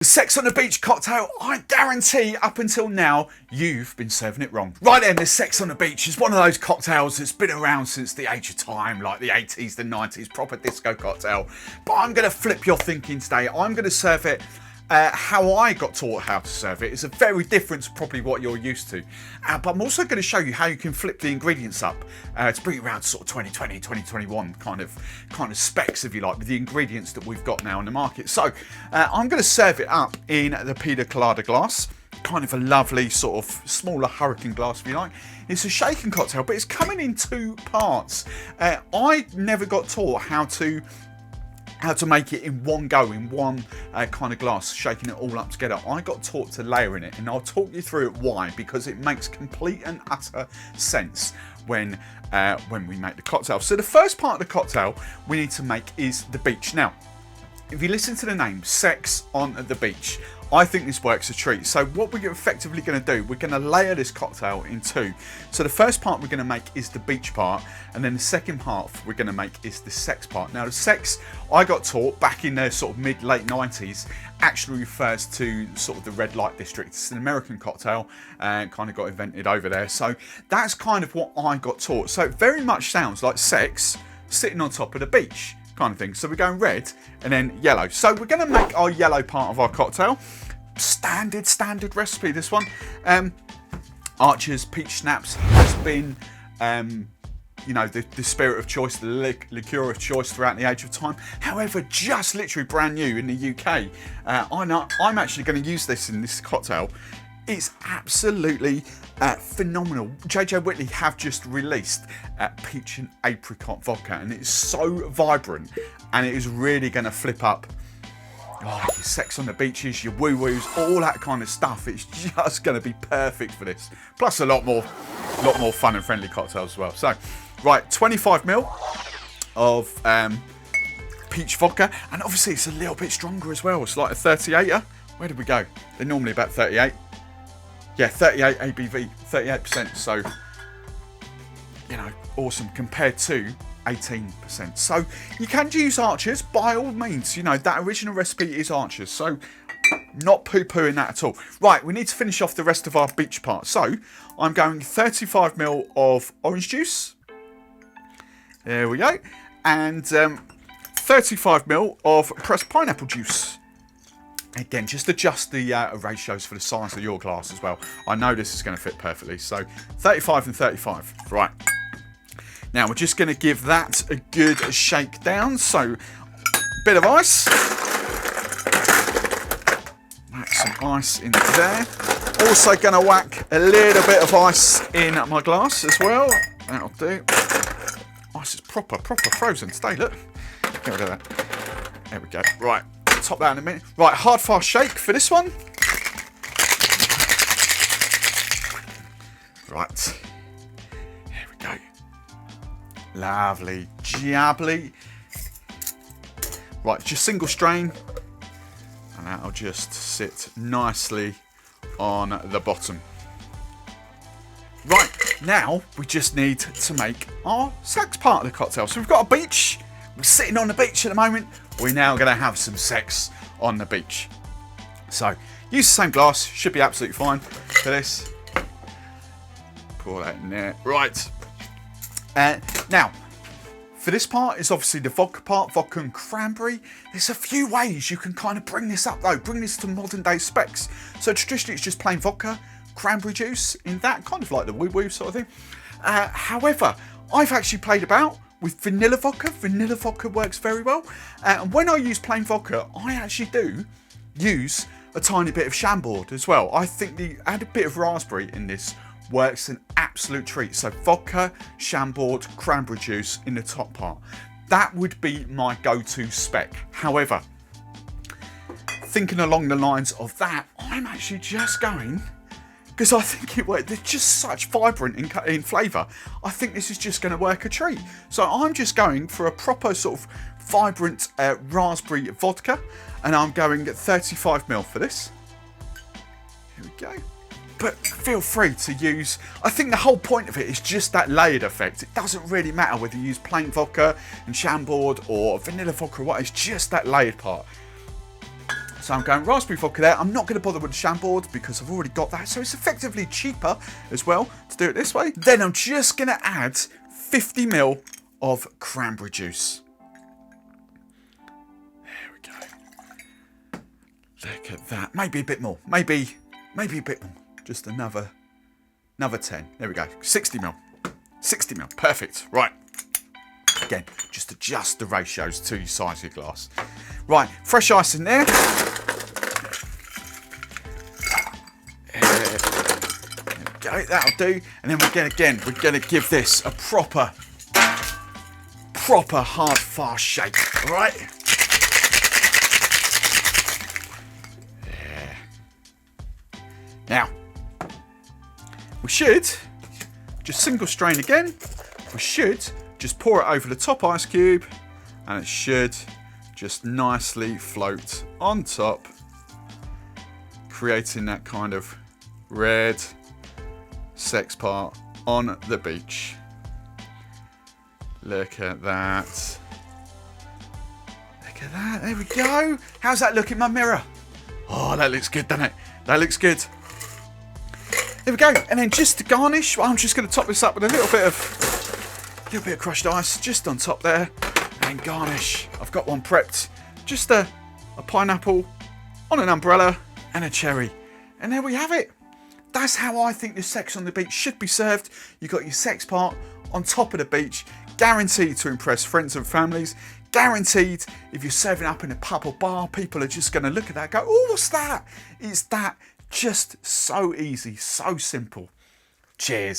Sex on the Beach cocktail, I guarantee up until now you've been serving it wrong. Right then, the Sex on the Beach is one of those cocktails that's been around since the age of time, like the 80s, the 90s, proper disco cocktail. But I'm going to flip your thinking today. I'm going to serve it how I got taught how to serve it. It's a very different to probably what you're used to. But I'm also going to show you how you can flip the ingredients up to bring it around sort of 2020, 2021 kind of specs, if you like, with the ingredients that we've got now in the market. So I'm going to serve it up in the pina colada glass. Kind of a lovely sort of smaller hurricane glass, if you like. It's a shaken cocktail, but it's coming in two parts. I never got taught how to make it in one go, in one kind of glass, shaking it all up together. I got taught to layering it, and I'll talk you through it why, because it makes complete and utter sense when we make the cocktail. So the first part of the cocktail we need to make is the beach. Now, if you listen to the name, Sex on the Beach, I think this works a treat. So what we're effectively going to do, we're going to layer this cocktail in two. So the first part we're going to make is the beach part, and then the second half we're going to make is the sex part. Now the sex, I got taught back in the sort of mid-late 90s, actually refers to sort of the red light district. It's an American cocktail and kind of got invented over there. So that's kind of what I got taught. So it very much sounds like sex sitting on top of the beach kind of thing. So we're going red and then yellow. So we're going to make our yellow part of our cocktail. Standard recipe, this one. Archer's peach schnapps has been you know, the spirit of choice, the liqueur of choice throughout the age of time. However, just literally brand new in the UK. I'm actually going to use this in this cocktail. It's absolutely phenomenal. JJ Whitley have just released peach and apricot vodka, and it's so vibrant, and it is really going to flip up your sex on the beaches, your woo-woos, all that kind of stuff. It's just going to be perfect for this. Plus a lot more fun and friendly cocktails as well. So, right, 25 ml of peach vodka, and obviously it's a little bit stronger as well. It's like a 38er. Where did we go? They're normally about 38. Yeah, 38 ABV, 38%. So, you know, awesome compared to 18%. So you can use Archers by all means. You know, that original recipe is Archers. So not poo-pooing that at all. Right, we need to finish off the rest of our beach part. So I'm going 35 ml of orange juice. There we go. And 35 ml of pressed pineapple juice. Again, just adjust the ratios for the size of your glass as well. I know this is going to fit perfectly. So 35 and 35. Right. Now we're just going to give that a good shake down. So bit of ice. Whack some ice in there. Also going to whack a little bit of ice in my glass as well. That'll do. Ice is proper frozen today, look. Get rid of that. There we go. Right. Top that in a minute. Right, hard fast shake for this one. Right. Here we go. Lovely. Jabbly. Right, just single strain. And that'll just sit nicely on the bottom. Right, now we just need to make our sex part of the cocktail. So we've got a beach. We're sitting on the beach at the moment. We're now going to have some sex on the beach. So, use the same glass. Should be absolutely fine for this. Pour that in there. Right. Now, for this part is obviously the vodka part, vodka and cranberry. There's a few ways you can kind of bring this up though. Bring this to modern day specs. So traditionally it's just plain vodka, cranberry juice in that, kind of like the woo-woo sort of thing. However, I've actually played about with vanilla vodka. Vanilla vodka works very well. And when I use plain vodka, I actually do use a tiny bit of Chambord as well. I think add a bit of raspberry in this works an absolute treat. So vodka, Chambord, cranberry juice in the top part. That would be my go-to spec. However, thinking along the lines of that, I'm actually just going, because I think it works. They're just such vibrant in flavour. I think this is just going to work a treat. So I'm just going for a proper sort of vibrant raspberry vodka, and I'm going at 35 ml for this. Here we go. But feel free to use, I think the whole point of it is just that layered effect. It doesn't really matter whether you use plain vodka and Chambord or vanilla vodka or what, it's just that layered part. So I'm going raspberry vodka there. I'm not going to bother with the Chambord because I've already got that. So it's effectively cheaper as well to do it this way. Then I'm just going to add 50 ml of cranberry juice. There we go. Look at that. Maybe a bit more. Maybe a bit more. Just another 10. There we go. 60 ml. 60 ml. Perfect. Right. Again, just adjust the ratios to your size of your glass. Right, fresh ice in there. There we go, that'll do. And then we're going to give this a proper hard, fast shake. All right. There. Now, we should just single strain again. We should just pour it over the top ice cube, and it should just nicely float on top, creating that kind of red sex part on the beach. Look at that. Look at that. There we go. How's that look in my mirror? Oh, that looks good, doesn't it? That looks good. There we go. And then just to garnish, well, I'm just going to top this up with a little bit of crushed ice just on top there. And garnish. I've got one prepped. Just a pineapple on an umbrella and a cherry. And there we have it. That's how I think your sex on the beach should be served. You've got your sex part on top of the beach. Guaranteed to impress friends and families. Guaranteed if you're serving up in a pub or bar, people are just going to look at that and go, oh, what's that? It's that. Just so easy, so simple. Cheers.